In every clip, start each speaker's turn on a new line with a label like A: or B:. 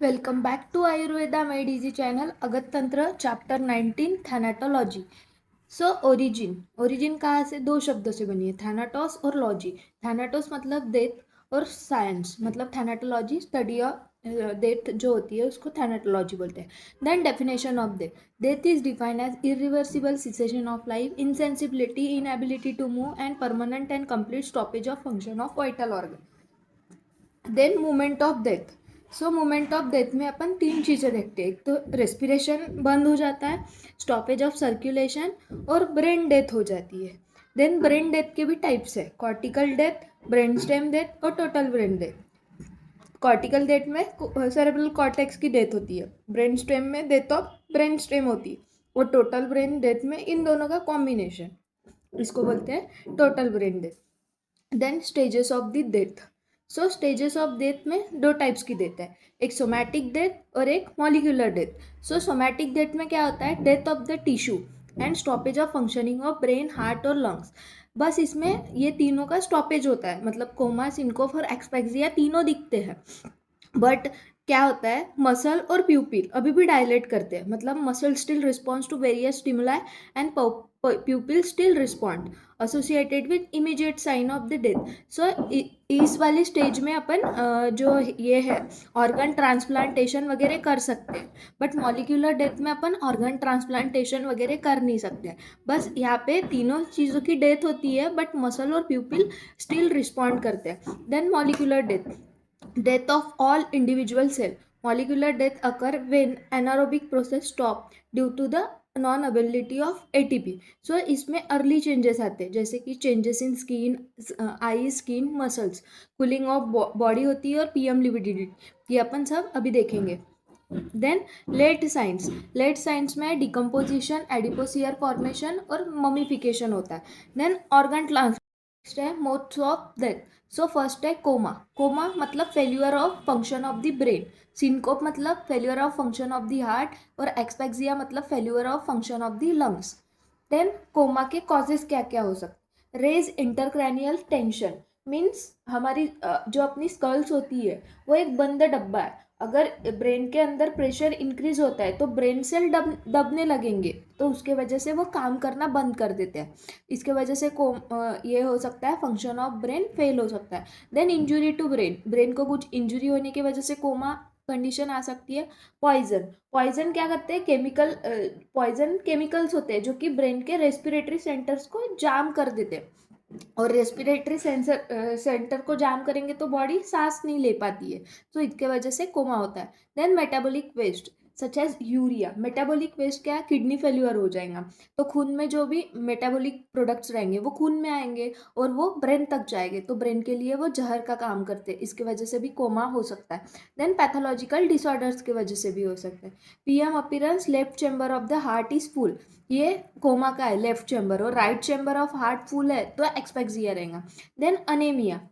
A: Welcome back to Ayurveda made easy channel Agad Tantra chapter 19 थैनाटोलॉजी। So origin कहाँ से? दो शब्दों से बनी है, थैनाटोस और लॉजी। थैनाटोस मतलब डेथ और साइंस मतलब थैनाटोलॉजी, स्टडी ऑफ डेथ जो होती है उसको थैनाटोलॉजी बोलते हैं। Then definition of death is defined as irreversible cessation of life, insensibility, inability to move and permanent and complete stoppage of function of vital organ. Then moment of death. So moment of death में अपन तीन चीज़ें देखते हैं, एक तो respiration बंद हो जाता है, स्टॉपेज ऑफ सर्कुलेशन और ब्रेन डेथ हो जाती है। देन ब्रेन डेथ के भी टाइप्स है, cortical death, brain stem death और total brain death. Cortical death में सेरेब्रल कॉर्टेक्स की डेथ होती है, ब्रेन स्टेम में डेथ ऑफ ब्रेन स्टेम होती है, और टोटल ब्रेन डेथ में इन दोनों का कॉम्बिनेशन, इसको बोलते हैं total brain death. Then stages of the death. So stages of death में दो टाइप्स की डेथ है, एक सोमैटिक डेथ और एक मॉलिक्यूलर डेथ। सो सोमैटिक डेथ में क्या होता है? Death of the tissue and stoppage of functioning of brain, heart और लंग्स। बस इसमें ये तीनों का स्टॉपेज होता है, मतलब कोमा, सिनकोप और एक्सपेक्सिया तीनों दिखते हैं, बट क्या होता है, मसल और प्यूपिल अभी भी डायलेट करते हैं, मतलब muscle still response to various stimuli and pupil still respond associated with immediate sign of the death. So इस वाली स्टेज में अपन जो ये है ऑर्गन ट्रांसप्लांटेशन वगैरह कर सकते हैं, बट मॉलिक्यूलर डेथ में अपन ऑर्गन ट्रांसप्लांटेशन वगैरह कर नहीं सकते। बस यहाँ पे तीनों चीज़ों की डेथ होती है बट मसल और प्यूपिल स्टिल रिस्पॉन्ड करते हैं। Then molecular death, death of all individual cell. Molecular death occur when anaerobic process stop due to the non availability of ATP. So इसमें अर्ली चेंजेस आते हैं, जैसे कि changes in skin, eye, skin, muscles, cooling of body होती है और PM lividity, ये अपन सब अभी देखेंगे। देन लेट साइंस में डिकम्पोजिशन, एडिपोसियर फॉर्मेशन और ममीफिकेशन होता है। देन ऑर्गन नेक्स्ट है modes of death. So first है कोमा। कोमा मतलब failure of function of the brain, syncope मतलब failure of function of the heart और एक्सपेक्सिया मतलब failure of function of the lungs. Then coma के causes क्या क्या हो सकते? रेज इंटरक्रैनियल टेंशन, मीन्स हमारी जो अपनी स्कल्स होती है वो एक बंद डब्बा है, अगर ब्रेन के अंदर प्रेशर इंक्रीज होता है तो ब्रेन सेल दबने लगेंगे, तो उसके वजह से वो काम करना बंद कर देते हैं। इसके वजह से ये हो सकता है फंक्शन ऑफ ब्रेन फेल हो सकता है। Then injury to brain, brain को कुछ इंजुरी होने की वजह से कोमा कंडीशन आ सकती है। पॉइजन क्या करते हैं? पॉइजन केमिकल्स होते हैं जो कि ब्रेन के रेस्पिरेटरी सेंटर्स को जाम कर देते हैं, और रेस्पिरेटरी सेंटर को जाम करेंगे तो बॉडी सांस नहीं ले पाती है, तो इसके वजह से कोमा होता है। Then metabolic waste such as urea. Metabolic waste क्या है? किडनी फेल्यूर हो जाएगा, तो खून में जो भी मेटाबॉलिक प्रोडक्ट्स रहेंगे वो खून में आएंगे और वो ब्रेन तक जाएंगे, तो ब्रेन के लिए वो जहर का काम करते हैं, इसके वजह से भी कोमा हो सकता है। देन पैथोलॉजिकल डिसऑर्डर्स की वजह से भी हो सकता है। PM appearance, left chamber of the heart is full, ये कोमा का है लेफ्ट चेम्बर, और right chamber of heart full है तो एक्सपेक्सिया रहेगा। Then anaemia.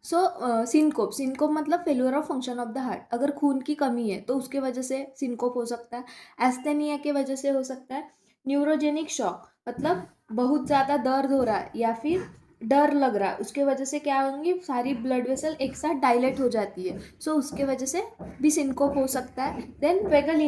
A: सो सिनकोप मतलब failure of function of the heart, अगर खून की कमी है तो उसके वजह से सिनकोप हो सकता है। एस्थेनिया के वजह से हो सकता है। न्यूरोजेनिक शॉक मतलब बहुत ज़्यादा दर्द हो रहा है या फिर डर लग रहा है, उसके वजह से क्या होंगी, सारी ब्लड वेसल एक साथ डायलेट हो जाती है, सो उसके वजह से भी सिनकोप हो सकता है। देन वेगल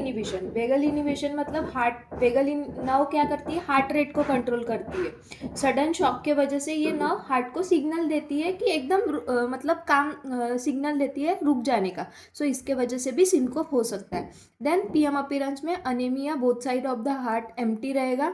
A: इनिबिशन मतलब हार्ट, वेगल नर्व क्या करती है? हार्ट रेट को कंट्रोल करती है। सडन शॉक के वजह से ये नर्व हार्ट को सिग्नल देती है कि एकदम मतलब काम सिग्नल देती है रुक जाने का, सो इसके वजह से भी सिनकोप हो सकता है। देन पीएम अपीयरेंस में anaemia, both side of the heart empty रहेगा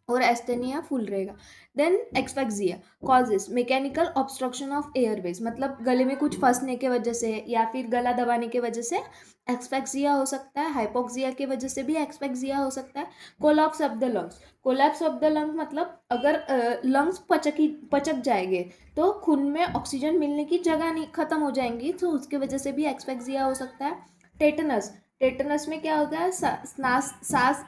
A: और एस्थेनिया फुल रहेगा। Then asphyxia causes, mechanical obstruction of airways, मतलब गले में कुछ फंसने के वजह से या फिर गला दबाने के वजह से एक्सपेक्सिया हो सकता है। हाइपोक्सिया की वजह से भी एक्सपेक्सिया हो सकता है। Collapse of the lungs, collapse of the lungs मतलब अगर लंग्स पचक जाएंगे तो खून में ऑक्सीजन मिलने की जगह नहीं, खत्म हो जाएंगी, तो उसके वजह से भी एक्सपेक्सिया हो सकता है। टेटनस में क्या होता है? सांस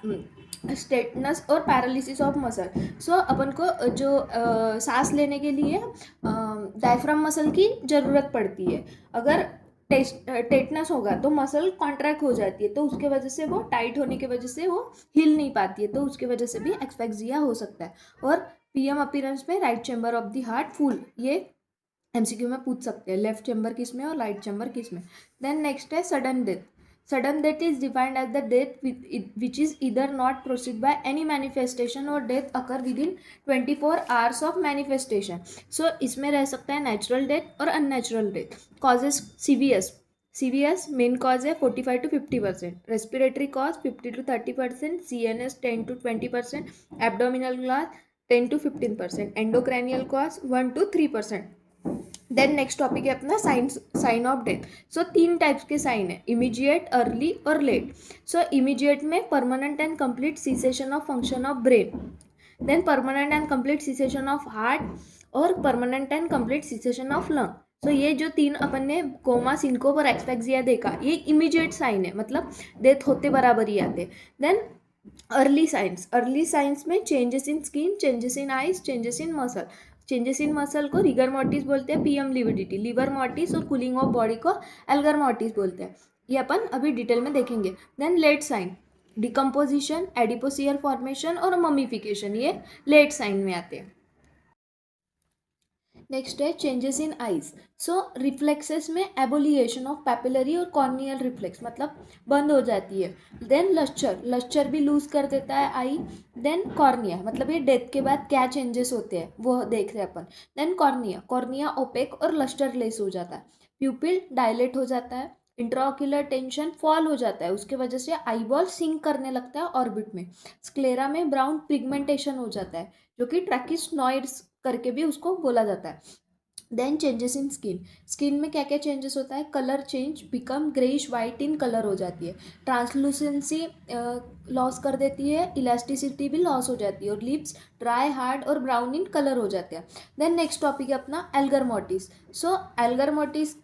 A: स्टेटनस और पैरालिसिस ऑफ मसल। सो अपन को जो सांस लेने के लिए डायफ्राम मसल की ज़रूरत पड़ती है, अगर टेटनस होगा तो मसल कॉन्ट्रैक्ट हो जाती है, तो उसके वजह से वो टाइट होने की वजह से वो हिल नहीं पाती है, तो उसके वजह से भी एक्सपेक्सिया हो सकता है। और पीएम अपीयरेंस में right chamber of the heart full, ये एमसीक्यू में पूछ सकते हैं लेफ्ट चेम्बर किस में और राइट चेम्बर किस में। देन नेक्स्ट है sudden death. Sudden death is defined as the death which is either not proceed by any manifestation और death occur within 24 hours of manifestation. So इसमें रह सकता है नेचुरल डेथ और unnatural death. Causes CVS. CVS main cause है 45 to 50%, respiratory cause 50 to 30%, CNS 10 to 20%, abdominal cause 10 to 15%, endocrinal cause 1 to 3%। Then next topic है अपना sign of death. So 3 types के sign है, इमीडिएट, अर्ली और late. So immediate में permanent and complete cessation of function of brain, then permanent and complete cessation of heart और permanent and complete cessation of lung. So ये जो 3 अपन ने coma, syncope और एक्सपेक्सिया देखा, ये इमीडिएट साइन है, मतलब डेथ होते बराबर ही आते। देन अर्ली साइंस में changes in skin, changes in eyes, changes in muscle. Changes in muscle को रिगर मॉर्टिस बोलते हैं, पीएम लिविडिटी। लिवर मॉर्टिस और कूलिंग ऑफ बॉडी को एल्गर मॉर्टिस बोलते हैं। ये अपन अभी डिटेल में देखेंगे। Then late sign, decomposition, adipocere formation और ममीफिकेशन, ये लेट साइन में आते हैं। नेक्स्ट है changes in eyes. So reflexes में एबोलिएशन ऑफ पैपिलरी और कॉर्नियल रिफ्लेक्स, मतलब बंद हो जाती है। देन लस्चर भी लूज कर देता है आई। देन कॉर्निया, मतलब ये डेथ के बाद क्या चेंजेस होते हैं वो देख रहे हैं अपन। देन कॉर्निया ओपेक और लस्टरलेस हो जाता है। प्यूपिल डायलेट हो जाता है। इंट्राओक्यूलर टेंशन फॉल हो जाता है, उसके वजह से आई बॉल सिंक करने लगता है ऑर्बिट में। स्क्लेरा में ब्राउन पिगमेंटेशन हो जाता है, जो कि ट्रैकिस्नॉइड्स करके भी उसको बोला जाता है। देन चेंजेस इन स्किन में क्या क्या चेंजेस होता है, colour change, become greyish white in colour हो जाती है। ट्रांसलूसेंसी लॉस कर देती है, इलास्टिसिटी भी लॉस हो जाती है और लिप्स ड्राई, हार्ड और ब्राउन इन कलर हो जाते हैं। देन नेक्स्ट टॉपिक है अपना algor mortis. So algor mortis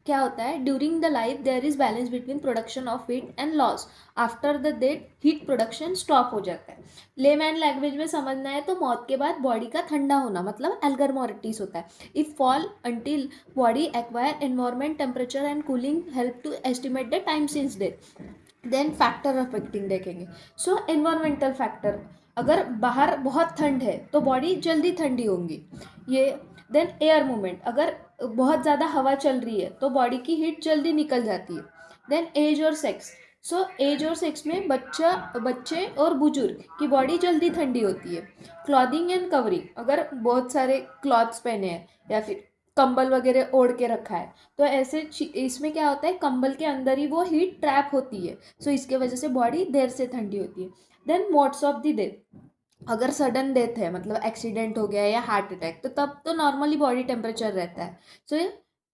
A: क्या होता है, during the life there is balance between production of heat and loss. After the death heat production stop हो जाता है। लेमैन लैंग्वेज में समझना है तो मौत के बाद बॉडी का ठंडा होना, मतलब एल्गर मॉर्टिस होता है। If fall until body acquire environment temperature and cooling help to estimate the time since death. Then factor affecting देखेंगे। सो एनवायरमेंटल फैक्टर, अगर बाहर बहुत ठंड है तो बॉडी जल्दी ठंडी होंगी ये। देन एयर मूवमेंट, अगर बहुत ज़्यादा हवा चल रही है तो बॉडी की हीट जल्दी निकल जाती है। देन एज और सेक्स। सो एज और सेक्स में बच्चे और बुजुर्ग की बॉडी जल्दी ठंडी होती है। क्लॉथिंग एंड कवरिंग, अगर बहुत सारे क्लॉथ्स पहने हैं या फिर कंबल वगैरह ओढ़ के रखा है तो ऐसे इसमें क्या होता है, कंबल के अंदर ही वो हीट ट्रैप होती है। सो इसके वजह से बॉडी देर से ठंडी होती है। Then modes of the death, अगर सडन डेथ है, मतलब एक्सीडेंट हो गया या हार्ट अटैक, तो तब तो नॉर्मली बॉडी टेम्परेचर रहता है। सो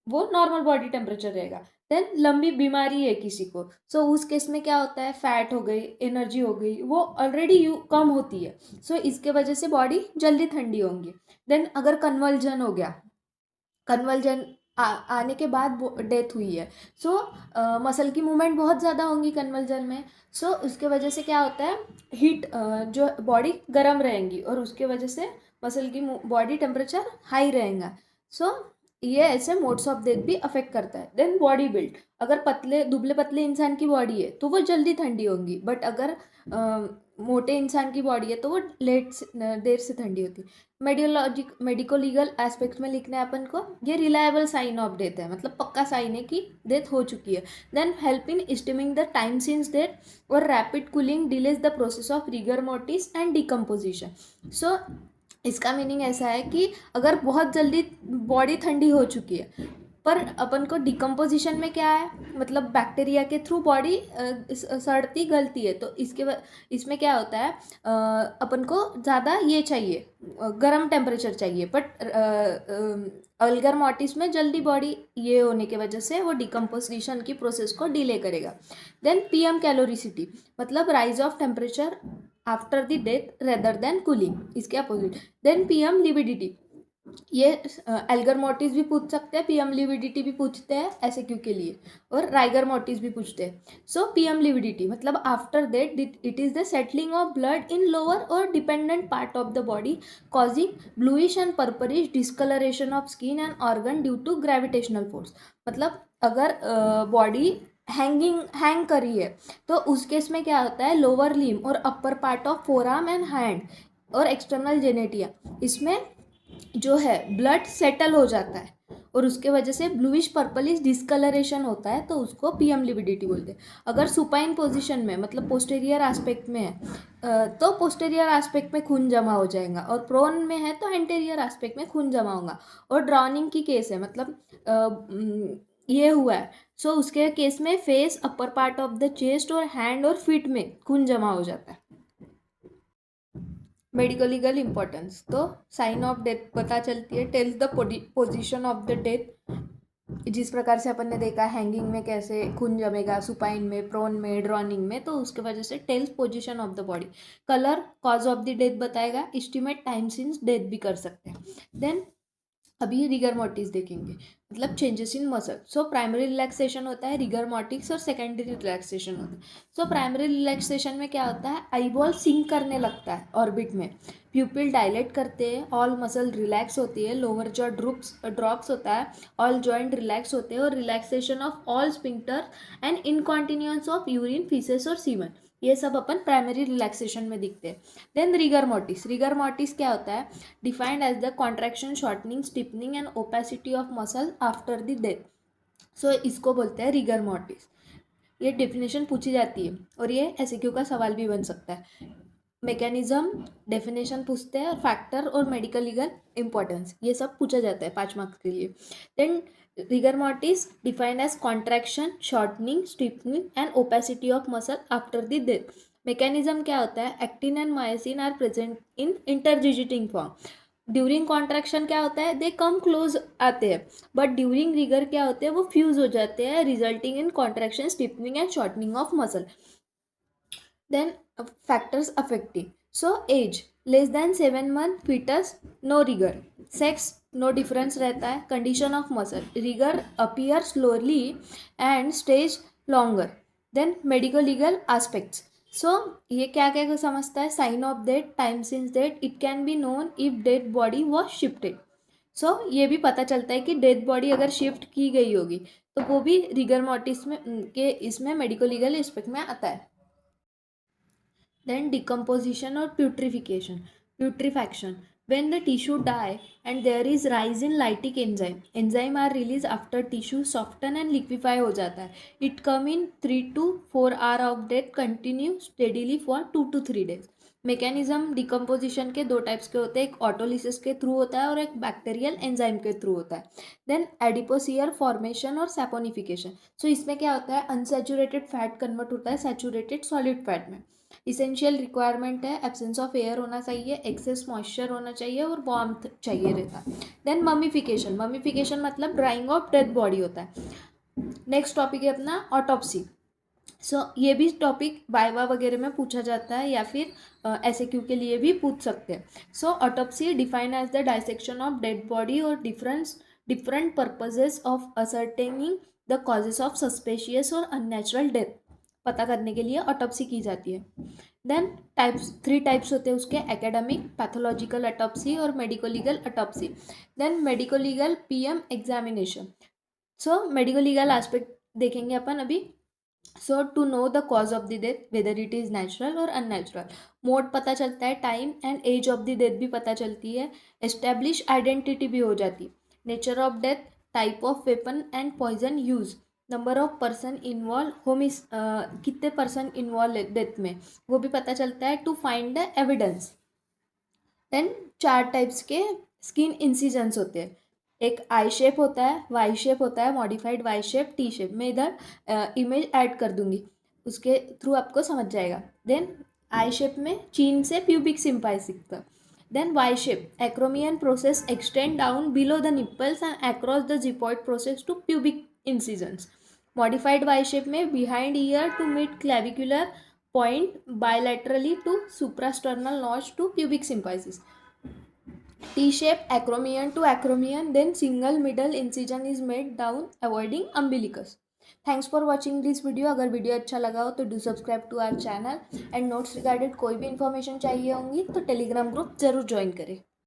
A: वो नॉर्मल बॉडी टेम्परेचर रहेगा। देन लंबी बीमारी है किसी को, सो उस केस में क्या होता है, फैट हो गई, एनर्जी हो गई, वो ऑलरेडी कम होती है। सो इसके वजह से बॉडी जल्दी ठंडी होंगी। देन अगर कन्वर्जन हो गया, कन्वर्जन आने के बाद डेथ हुई है, सो मसल की मूवमेंट बहुत ज़्यादा होंगी कन्वर्जन में। सो उसके वजह से क्या होता है, हीट जो बॉडी गर्म रहेंगी और उसके वजह से मसल की बॉडी टेम्परेचर हाई रहेगा। सो ये ऐसे मोड्स ऑफ डेथ भी अफेक्ट करता है। देन बॉडी बिल्ड, अगर पतले दुबले पतले इंसान की बॉडी है तो वो जल्दी ठंडी होंगी, बट अगर मोटे इंसान की बॉडी है तो वो देर से ठंडी होती है। मेडिको लीगल एस्पेक्ट्स में लिखना है अपन को, ये रिलायबल साइन ऑफ डेथ है, मतलब पक्का साइन है कि डेथ हो चुकी है। Then help in estimating the time since death और rapid cooling delays the process of rigor mortis and decomposition. So इसका मीनिंग ऐसा है कि अगर बहुत जल्दी बॉडी ठंडी हो चुकी है, पर अपन को डिकम्पोजिशन में क्या है, मतलब बैक्टीरिया के थ्रू बॉडी सड़ती गलती है, तो इसमें क्या होता है, अपन को ज़्यादा ये चाहिए, गर्म टेम्परेचर चाहिए, बट अल्गर मॉर्टिस में जल्दी बॉडी ये होने की वजह से वो डिकम्पोजिशन की प्रोसेस को डिले करेगा। देन पीएम कैलोरिसिटी, मतलब rise of temperature after the death rather than cooling, इसके अपोजिट। देन पीएम लिविडिटी, ये एल्गर मोर्टिस भी पूछ सकते हैं, पीएम लिविडिटी भी पूछते हैं एसएक्यू के लिए, और राइगर मोर्टिस भी पूछते हैं। सो पीएम लिविडिटी मतलब after that it is the settling of blood in lower और dependent part of the body causing bluish and purplish discolouration of skin and organ due to gravitational force. मतलब अगर body hang करी है तो उस case में क्या होता है, लोअर लिम और upper part of forearm and hand और एक्सटर्नल जेनेटिया, इसमें जो है ब्लड सेटल हो जाता है और उसके वजह से ब्लूइश पर्पलिश डिस्कलरेशन होता है, तो उसको पीएम लिविडिटी बोलते हैं। अगर सुपाइन पोजीशन में मतलब पोस्टेरियर एस्पेक्ट में है तो पोस्टेरियर एस्पेक्ट में खून जमा हो जाएगा, और प्रोन में है तो एंटेरियर एस्पेक्ट में खून जमा होगा। और ड्राउनिंग की केस है, मतलब ये हुआ है, सो उसके केस में face, upper part of the chest और हैंड और फीट में खून जमा हो जाता है। मेडिको लीगल इंपॉर्टेंस, तो साइन ऑफ डेथ पता चलती है, tells the position of the death. जिस प्रकार से अपन ने देखा हैंगिंग में कैसे खून जमेगा, सुपाइन में, प्रोन में, ड्रॉनिंग में, तो उसके वजह से tells position of the body. Colour cause of the death बताएगा, एस्टिमेट टाइम सिंस डेथ भी कर सकते हैं। देन अभी रिगर मोर्टिस देखेंगे, मतलब changes in muscle. So primary relaxation होता है रिगर मोर्टिस, और सेकेंडरी रिलैक्सेशन होता है। सो प्राइमरी रिलैक्सेशन में क्या होता है, आईबॉल सिंक करने लगता है ऑर्बिट में, प्यूपिल डायलेट करते हैं, ऑल मसल रिलैक्स होती है, लोअर जॉ ड्रॉप्स होता है, ऑल जॉइंट रिलैक्स होते हैं, और relaxation of all sphincter and incontinence of urine, faeces और सीमन, ये सब अपन प्राइमरी रिलैक्सेशन में दिखते हैं। देन रिगर मोर्टिस क्या होता है, defined as the contraction, shortening, stiffening and opacity of muscle after the death. So इसको बोलते हैं रिगर मोर्टिस। ये डेफिनेशन पूछी जाती है, और ये एसक्यू का सवाल भी बन सकता है। मैकेनिज्म डेफिनेशन पूछते हैं, और फैक्टर और मेडिकल लीगल इंपॉर्टेंस, ये सब पूछा जाता है 5 मार्क्स के लिए। Then rigor mortis defined as contraction, shortening, stiffening and opacity of muscle after the death. Mechanism क्या होता है, actin and myosin are present in interdigitating form. During contraction क्या होता है, दे कम क्लोज आते हैं, बट ड्यूरिंग रिगर क्या होते हैं, वो फ्यूज हो जाते हैं, resulting in contraction, stiffening and shortening of muscle. Then factors affecting. So age less than 7 month, fetus no rigor, sex no difference रहता है, condition of muscle rigor appear slowly and stage longer. Then medical legal aspects. So ये क्या क्या समझता है, sign of death, time since death, it can be known if dead body was shifted. सो ये भी पता चलता है कि डेथ बॉडी अगर शिफ्ट की गई होगी तो वो भी रिगर मोर्टिस में के इसमें मेडिको लीगल एस्पेक्ट में आता है। Then decomposition or putrefaction. When the tissue die and there is rise in lytic enzyme are released after tissue soften and liquefy हो जाता है. It come in 3 to 4 hour of death, continue steadily for 2 to 3 days. Mechanism decomposition के 2 types के होते हैं, एक autolysis के through होता है और एक बैक्टीरियल एंजाइम के थ्रू होता है। देन एडिपोसियर फॉर्मेशन और सैपोनिफिकेशन। सो इसमें क्या होता है, अनसैचुरेटेड फैट कन्वर्ट होता है सैचुरेटेड सॉलिड फैट में। इसेंशियल रिक्वायरमेंट है, एब्सेंस ऑफ एयर होना चाहिए, एक्सेस मॉइस्चर होना चाहिए और वार्मथ चाहिए रहता है। देन ममीफिकेशन मतलब ड्राइंग ऑफ डेड बॉडी होता है। नेक्स्ट टॉपिक है अपना ऑटोप्सी। सो ये भी टॉपिक वाइवा वगैरह में पूछा जाता है, या फिर एसएक्यू के लिए भी पूछ सकते हैं। So autopsy define as the dissection of dead body और different purposes of ascertaining the causes of suspicious और अननेचुरल डेथ पता करने के लिए ऑटोप्सी की जाती है। देन 3 टाइप्स होते हैं उसके, एकेडमिक, पैथोलॉजिकल ऑटोप्सी और medico legal autopsy. Then medico legal PM examination. So medico legal aspect देखेंगे अपन अभी। So to know the cause of the death, whether it is natural और अननेचुरल, मोड पता चलता है, time and age of the death भी पता चलती है, एस्टेब्लिश आइडेंटिटी भी हो जाती, nature of death, type of weapon and poison use, number of person involve, कितने पर्सन इन्वॉल्व डेथ में वो भी पता चलता है, to find the evidence. Then 4 types के स्किन इंसिजन्स होते हैं, एक आई शेप होता है, वाई शेप होता है, modified Y shape, T shape. मैं इधर इमेज ऐड कर दूंगी, उसके थ्रू आपको समझ जाएगा। देन आई शेप में चीन से प्यूबिक सिम्पाइसिस तक। Then Y shape acromion process extend down below the nipples and across the xiphoid process to pubic incisions. Modified Y shape में behind ear to mid clavicular point bilaterally to suprasternal notch to pubic symphysis. T-shape acromion to acromion, then single middle incision is made down avoiding umbilicus. Thanks for watching this video. अगर video अच्छा लगा हो तो do subscribe to our channel and notes regarded कोई भी information चाहिए होंगी तो टेलीग्राम ग्रुप जरूर ज्वाइन करें।